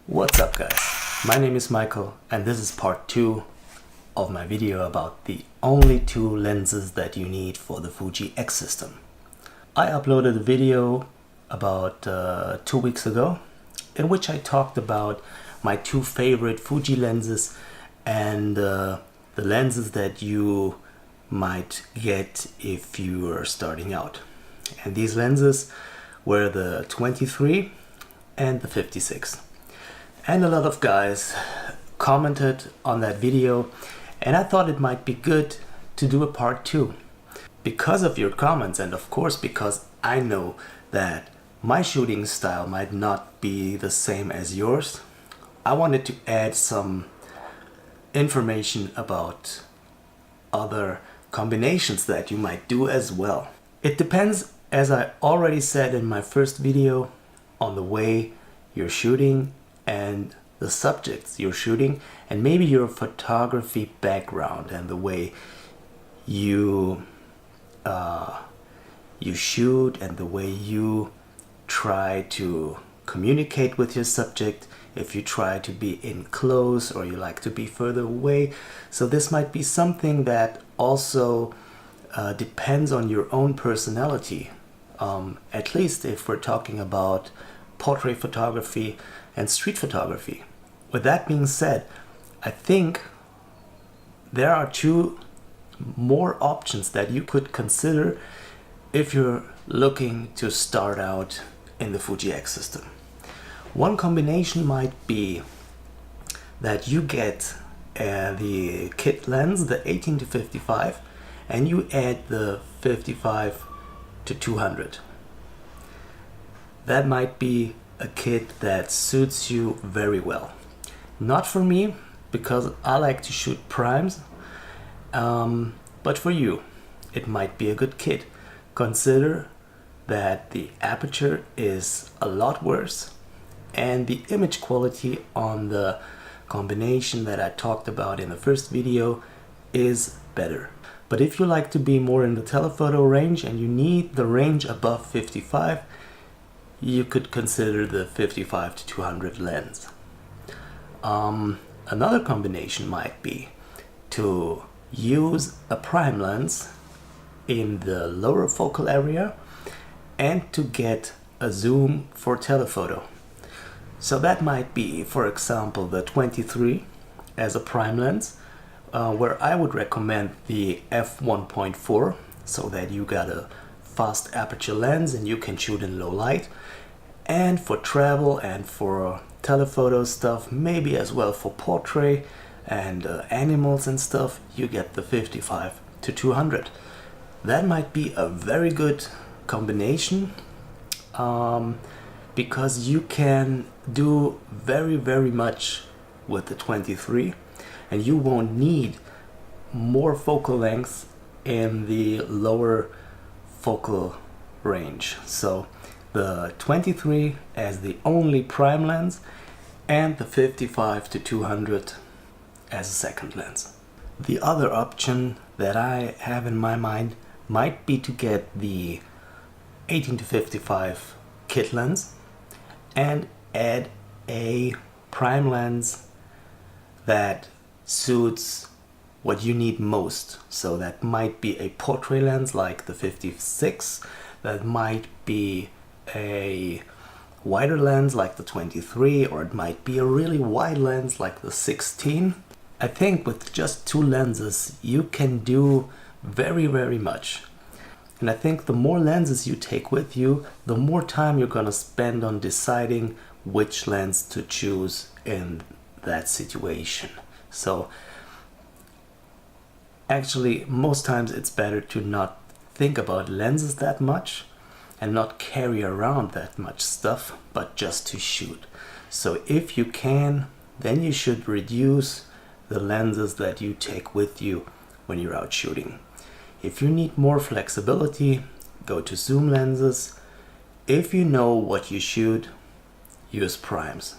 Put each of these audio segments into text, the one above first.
What's up guys, my name is Michael and this is part 2 of my video about the only 2 lenses that you need for the Fuji X system. I uploaded a video about 2 weeks ago in which I talked about my 2 favorite Fuji lenses and the lenses that you might get if you are starting out. And these lenses were the 23 and the 56. And a lot of guys commented on that video and I thought it might be good to do a part 2. Because of your comments and of course because I know that my shooting style might not be the same as yours, I wanted to add some information about other combinations that you might do as well. It depends, as I already said in my first video, on the way you're shooting and the subjects you're shooting and maybe your photography background and the way you shoot and the way you try to communicate with your subject, if you try to be in close or you like to be further away. So this might be something that also depends on your own personality, at least if we're talking about portrait photography and street photography. With that being said, I think there are 2 more options that you could consider if you're looking to start out in the Fuji X system. One combination might be that you get the kit lens, the 18-55, and you add the 55-200. That might be a kit that suits you very well. Not for me, because I like to shoot primes, but for you it might be a good kit. Consider that the aperture is a lot worse and the image quality on the combination that I talked about in the first video is better. But if you like to be more in the telephoto range and you need the range above 55, you could consider the 55-200 lens. Another combination might be to use a prime lens in the lower focal area and to get a zoom for telephoto. So that might be, for example, the 23 as a prime lens, where I would recommend the f1.4 so that you got a fast aperture lens and you can shoot in low light. And for travel and for telephoto stuff, maybe as well for portrait and animals and stuff, you get the 55-200. That might be a very good combination because you can do very much with the 23 and you won't need more focal length in the lower focal range. So the 23 as the only prime lens and the 55-200 as a second lens. The other option that I have in my mind might be to get the 18-55 kit lens and add a prime lens that suits what you need most. So that might be a portrait lens like the 56, that might be a wider lens like the 23, or it might be a really wide lens like the 16. I think with just 2 lenses you can do very much. And I think the more lenses you take with you, the more time you're gonna spend on deciding which lens to choose in that situation. So actually most times it's better to not think about lenses that much and not carry around that much stuff, but just to shoot. So if you can, then you should reduce the lenses that you take with you when you're out shooting. If you need more flexibility, go to zoom lenses. If you know what you shoot, use primes.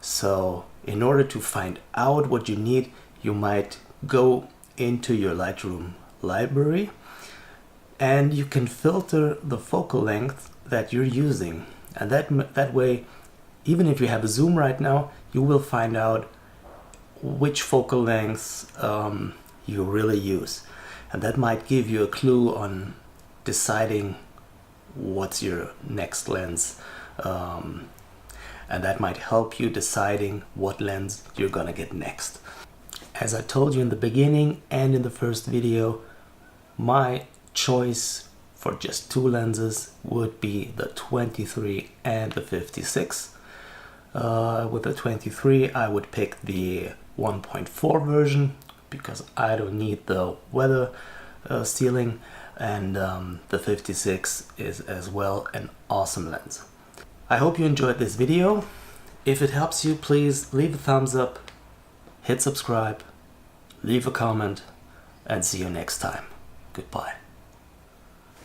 So in order to find out what you need, you might go into your Lightroom library and you can filter the focal length that you're using, and that way even if you have a zoom right now, you will find out which focal lengths you really use. And that might give you a clue on deciding what's your next lens. And that might help you deciding what lens you're gonna get next. As I told you in the beginning and in the first video, my choice for just two lenses would be the 23 and the 56. With the 23 I would pick the 1.4 version because I don't need the weather sealing, and the 56 is as well an awesome lens. I hope you enjoyed this video. If it helps you, please leave a thumbs up, hit subscribe, leave a comment, and see you next time. Goodbye.